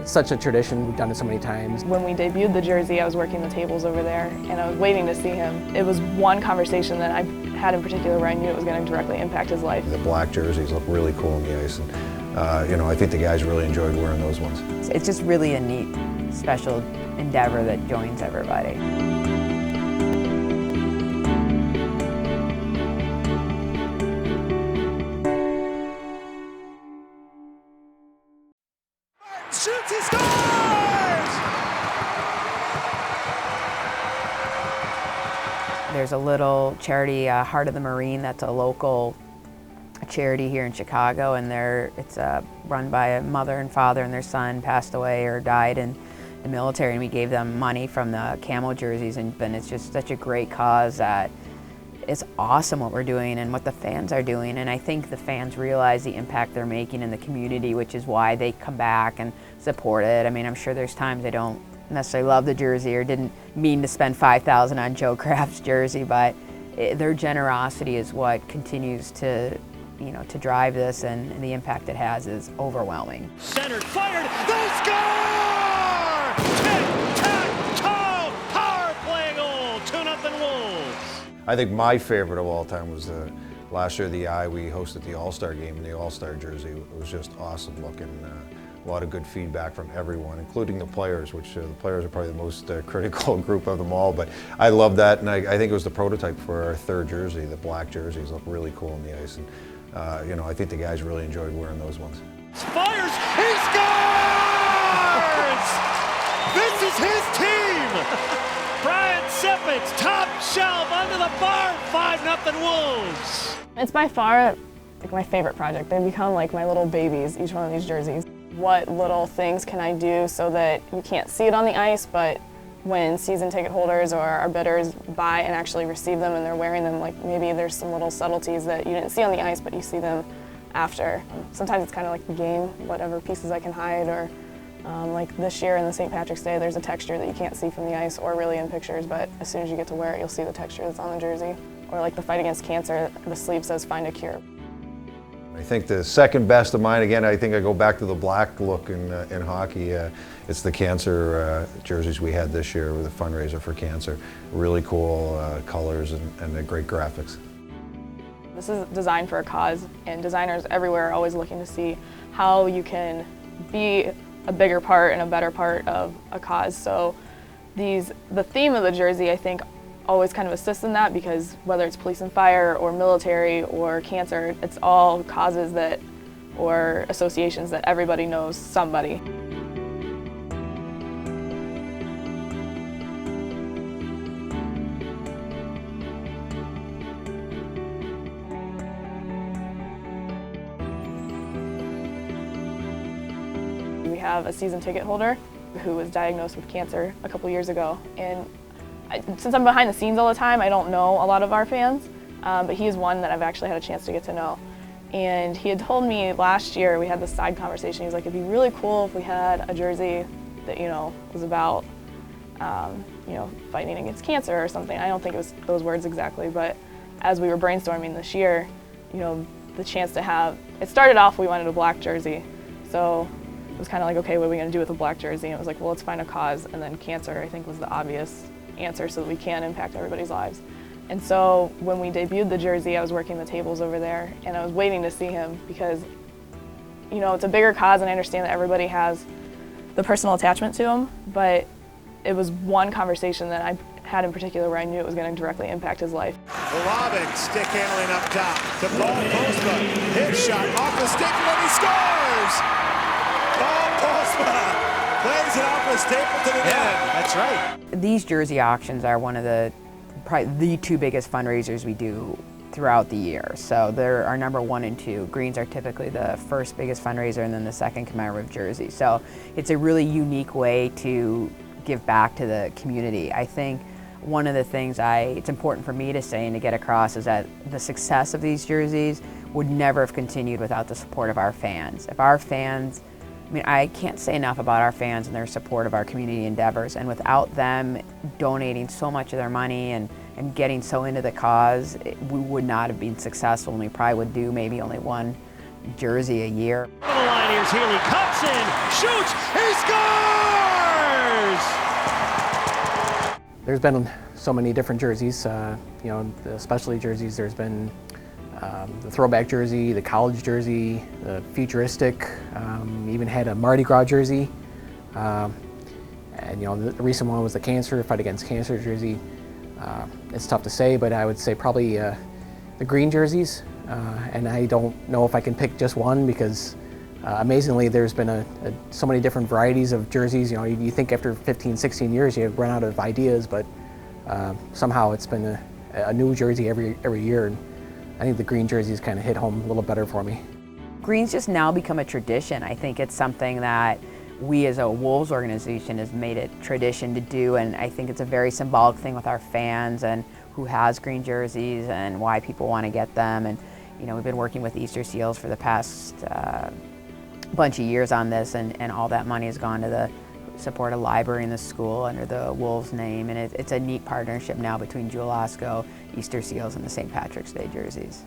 such a tradition. We've done it so many times. When we debuted the jersey, I was working the tables over there, and I was waiting to see him. It was one conversation that I had in particular where I knew it was going to directly impact his life. The black jerseys look really cool on the ice, and I think the guys really enjoyed wearing those ones. It's just really a neat, special endeavor that joins everybody. Shoots, he scores! There's a little charity, Heart of the Marine, that's a local charity here in Chicago, and it's run by a mother and father, and their son passed away or died in the military, and we gave them money from the camo jerseys, and it's just such a great cause that it's awesome what we're doing and what the fans are doing, and I think the fans realize the impact they're making in the community, which is why they come back and support it. I mean, I'm sure there's times they don't necessarily love the jersey or didn't mean to spend $5,000 on Joe Kraft's jersey, but their generosity is what continues to drive this, and the impact it has is overwhelming. Centered, fired, they score! Tic-tac-toe, power play goal, 2-0 Wolves. I think my favorite of all time was last year we hosted the All-Star game in the All-Star jersey. It was just awesome looking. A lot of good feedback from everyone, including the players, which the players are probably the most critical group of them all. But I love that, and I think it was the prototype for our third jersey. The black jerseys look really cool on the ice, and I think the guys really enjoyed wearing those ones. Fires, he scores! This is his team! Brian Sippets, top shelf, under the bar, 5-0 Wolves. It's by far my favorite project. They've become like my little babies, each one of these jerseys. What little things can I do so that you can't see it on the ice, but when season ticket holders or our bidders buy and actually receive them and they're wearing them, like maybe there's some little subtleties that you didn't see on the ice, but you see them after. Sometimes it's kind of like the game, whatever pieces I can hide, or like this year in the St. Patrick's Day, there's a texture that you can't see from the ice or really in pictures, but as soon as you get to wear it, you'll see the texture that's on the jersey. Or like the fight against cancer, the sleeve says find a cure. I think the second best of mine, again, I think I go back to the black look in hockey. It's the cancer jerseys we had this year with the fundraiser for cancer. Really cool colors and great graphics. This is designed for a cause, and designers everywhere are always looking to see how you can be a bigger part and a better part of a cause. So the theme of the jersey, I think, always kind of assists in that, because whether it's police and fire or military or cancer, it's all causes that, or associations that everybody knows somebody. We have a season ticket holder who was diagnosed with cancer a couple years ago, and since I'm behind the scenes all the time, I don't know a lot of our fans, but he is one that I've actually had a chance to get to know. And he had told me last year, we had this side conversation, he was like, it'd be really cool if we had a jersey that, was about, fighting against cancer or something. I don't think it was those words exactly, but as we were brainstorming this year, the chance to have, it started off, we wanted a black jersey. So it was kind of like, okay, what are we gonna do with a black jersey? And it was like, well, let's find a cause, and then cancer, I think, was the obvious answer so that we can impact everybody's lives. And so when we debuted the jersey, I was working the tables over there, and I was waiting to see him because, it's a bigger cause, and I understand that everybody has the personal attachment to him, but it was one conversation that I had in particular where I knew it was going to directly impact his life. Lobbing, stick handling up top to Paul Postma. His shot off the stick when he scores! Paul Postma plays it off the staple to the net. That's right. These jersey auctions are one of probably the two biggest fundraisers we do throughout the year. So they're our number 1 and 2. Greens are typically the first biggest fundraiser, and then the second commemorative jersey. So it's a really unique way to give back to the community. I think one of the things it's important for me to say and to get across is that the success of these jerseys would never have continued without the support of our fans. If our fans, I can't say enough about our fans and their support of our community endeavors, and without them donating so much of their money and getting so into the cause, we would not have been successful, and we probably would do maybe only one jersey a year. The line, here's Healy, cuts in, shoots, he scores! There's been so many different jerseys, you know, the specialty jerseys. There's been the throwback jersey, the college jersey, the futuristic, even had a Mardi Gras jersey. And you know, the recent one was the cancer, fight against cancer jersey. It's tough to say, but I would say probably the green jerseys. And I don't know if I can pick just one because amazingly there's been so many different varieties of jerseys. You know, you think after 15, 16 years you run out of ideas, but somehow it's been a new jersey every year. And I think the green jerseys kind of hit home a little better for me. Green's just now become a tradition. I think it's something that we as a Wolves organization has made it tradition to do, and I think it's a very symbolic thing with our fans and who has green jerseys and why people want to get them. And you know, we've been working with Easter Seals for the past bunch of years on this, and all that money has gone to the support a library in the school under the Wolves name, and it's a neat partnership now between Jewel Osco, Easter Seals, and the St. Patrick's Day jerseys.